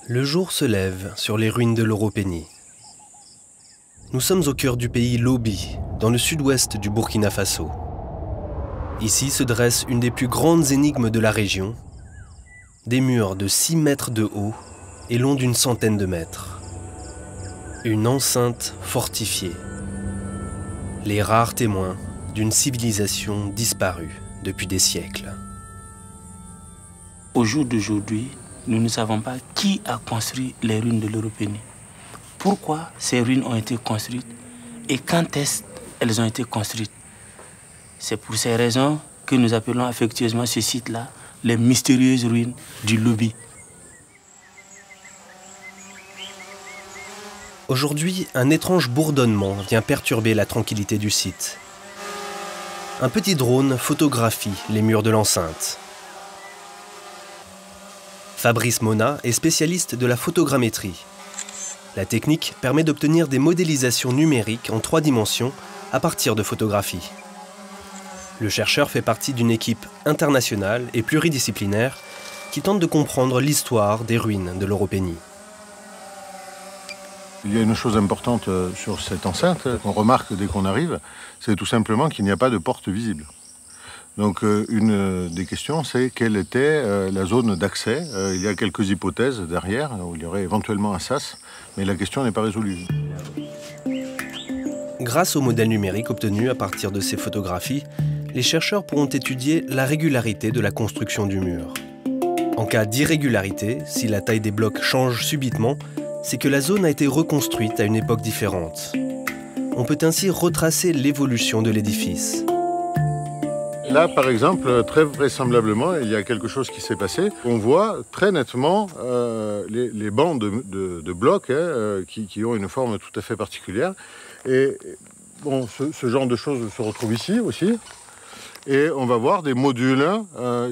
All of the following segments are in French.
Le jour se lève sur les ruines de l'Oropénie. Nous sommes au cœur du pays Lobi, dans le sud-ouest du Burkina Faso. Ici se dresse une des plus grandes énigmes de la région, des murs de 6 mètres de haut et longs d'une centaine de mètres. Une enceinte fortifiée. Les rares témoins d'une civilisation disparue depuis des siècles. Au jour d'aujourd'hui, nous ne savons pas qui a construit les ruines de l'Oropénie. Pourquoi ces ruines ont été construites et quand est-ce qu'elles ont été construites. C'est pour ces raisons que nous appelons affectueusement ce site-là les mystérieuses ruines du Lobi. Aujourd'hui, un étrange bourdonnement vient perturber la tranquillité du site. Un petit drone photographie les murs de l'enceinte. Fabrice Mona est spécialiste de la photogrammétrie. La technique permet d'obtenir des modélisations numériques en 3 dimensions à partir de photographies. Le chercheur fait partie d'une équipe internationale et pluridisciplinaire qui tente de comprendre l'histoire des ruines de l'Oropénie. Il y a une chose importante sur cette enceinte qu'on remarque dès qu'on arrive, c'est tout simplement qu'il n'y a pas de porte visible. Donc une des questions, c'est quelle était la zone d'accès. Il y a quelques hypothèses derrière, où il y aurait éventuellement un sas, mais la question n'est pas résolue. Grâce au modèle numérique obtenu à partir de ces photographies, les chercheurs pourront étudier la régularité de la construction du mur. En cas d'irrégularité, si la taille des blocs change subitement, c'est que la zone a été reconstruite à une époque différente. On peut ainsi retracer l'évolution de l'édifice. Là, par exemple, très vraisemblablement, il y a quelque chose qui s'est passé. On voit très nettement les bancs de blocs qui ont une forme tout à fait particulière. Et bon, ce genre de choses se retrouve ici aussi. Et on va voir des modules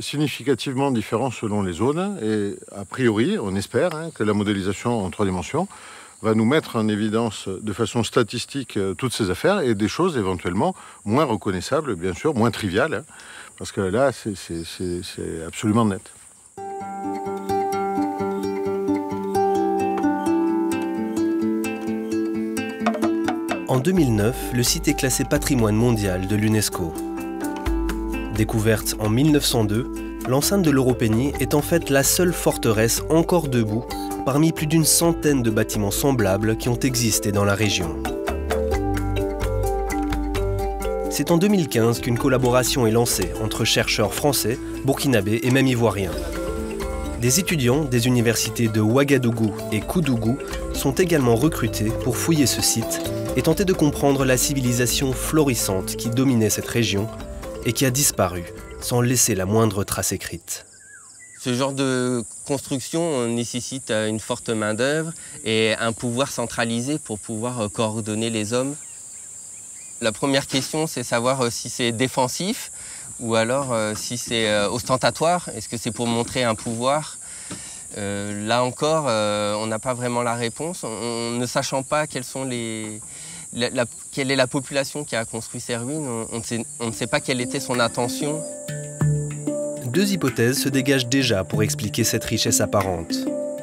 significativement différents selon les zones. Et a priori, on espère que la modélisation en 3 dimensions va nous mettre en évidence de façon statistique toutes ces affaires et des choses éventuellement moins reconnaissables, bien sûr, moins triviales, parce que là, c'est absolument net. En 2009, le site est classé patrimoine mondial de l'UNESCO. Découverte en 1902, l'enceinte de l'Oropénie est en fait la seule forteresse encore debout parmi plus d'une centaine de bâtiments semblables qui ont existé dans la région. C'est en 2015 qu'une collaboration est lancée entre chercheurs français, burkinabés et même ivoiriens. Des étudiants des universités de Ouagadougou et Koudougou sont également recrutés pour fouiller ce site et tenter de comprendre la civilisation florissante qui dominait cette région et qui a disparu sans laisser la moindre trace écrite. Ce genre de construction nécessite une forte main-d'œuvre et un pouvoir centralisé pour pouvoir coordonner les hommes. La première question, c'est savoir si c'est défensif ou alors si c'est ostentatoire. Est-ce que c'est pour montrer un pouvoir? Là encore, on n'a pas vraiment la réponse. Ne sachant pas quelles sont quelle est la population qui a construit ces ruines, on ne sait pas quelle était son intention. 2 hypothèses se dégagent déjà pour expliquer cette richesse apparente.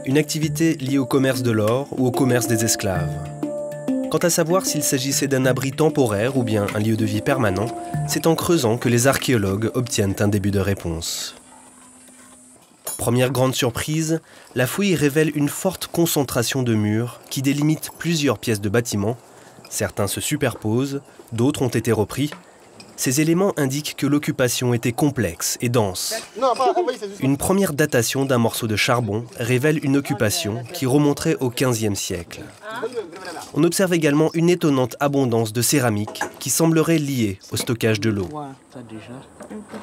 Une activité liée au commerce de l'or ou au commerce des esclaves. Quant à savoir s'il s'agissait d'un abri temporaire ou bien un lieu de vie permanent, c'est en creusant que les archéologues obtiennent un début de réponse. Première grande surprise, la fouille révèle une forte concentration de murs qui délimitent plusieurs pièces de bâtiments. Certains se superposent, d'autres ont été repris. Ces éléments indiquent que l'occupation était complexe et dense. Une première datation d'un morceau de charbon révèle une occupation qui remonterait au XVe siècle. On observe également une étonnante abondance de céramique qui semblerait liée au stockage de l'eau.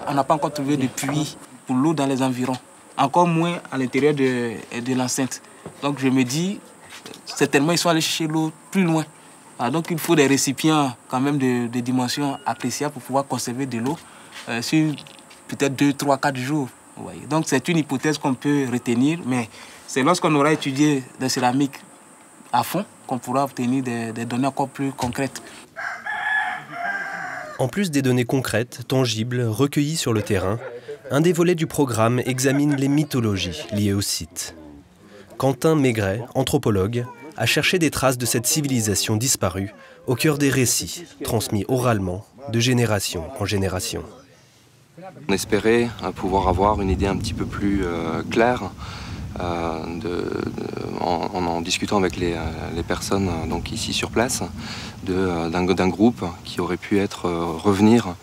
On n'a pas encore trouvé de puits pour l'eau dans les environs, encore moins à l'intérieur de l'enceinte. Donc je me dis, certainement ils sont allés chercher l'eau plus loin. Donc il faut des récipients quand même de dimensions appréciables pour pouvoir conserver de l'eau sur peut-être 2, 3, 4 jours. Vous voyez. Donc c'est une hypothèse qu'on peut retenir, mais c'est lorsqu'on aura étudié la céramique à fond qu'on pourra obtenir des données encore plus concrètes. En plus des données concrètes, tangibles, recueillies sur le terrain, un des volets du programme examine les mythologies liées au site. Quentin Maigret, anthropologue, a cherché des traces de cette civilisation disparue au cœur des récits, transmis oralement, de génération en génération. On espérait pouvoir avoir une idée un petit peu plus claire en discutant avec les personnes donc ici sur place d'un groupe qui aurait pu revenir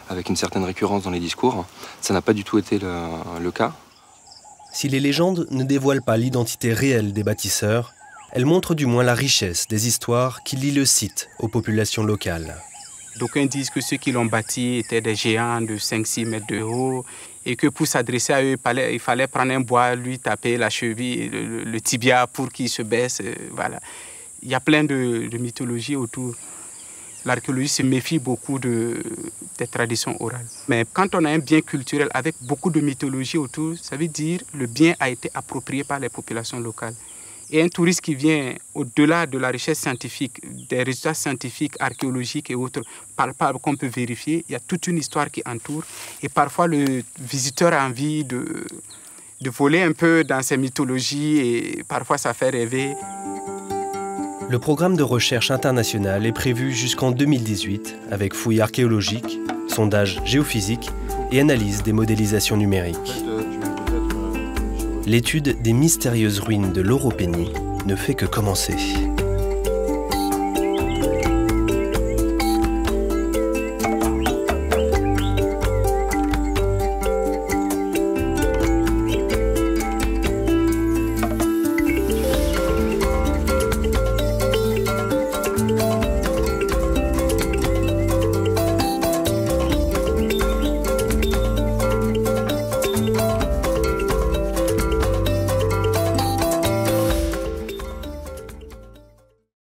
avec une certaine récurrence dans les discours. Ça n'a pas du tout été le cas. Si les légendes ne dévoilent pas l'identité réelle des bâtisseurs, elles montrent du moins la richesse des histoires qui lient le site aux populations locales. D'aucuns disent que ceux qui l'ont bâti étaient des géants de 5-6 mètres de haut et que pour s'adresser à eux, il fallait prendre un bois, lui taper la cheville, le tibia pour qu'il se baisse. Voilà. Il y a plein de mythologies autour. L'archéologie se méfie beaucoup des traditions orales. Mais quand on a un bien culturel avec beaucoup de mythologie autour, ça veut dire que le bien a été approprié par les populations locales. Et un touriste qui vient au-delà de la richesse scientifique, des résultats scientifiques, archéologiques et autres, palpables qu'on peut vérifier, il y a toute une histoire qui entoure. Et parfois, le visiteur a envie de voler un peu dans ces mythologies et parfois ça fait rêver. Le programme de recherche international est prévu jusqu'en 2018 avec fouilles archéologiques, sondages géophysiques et analyse des modélisations numériques. L'étude des mystérieuses ruines de l'Oropénie ne fait que commencer.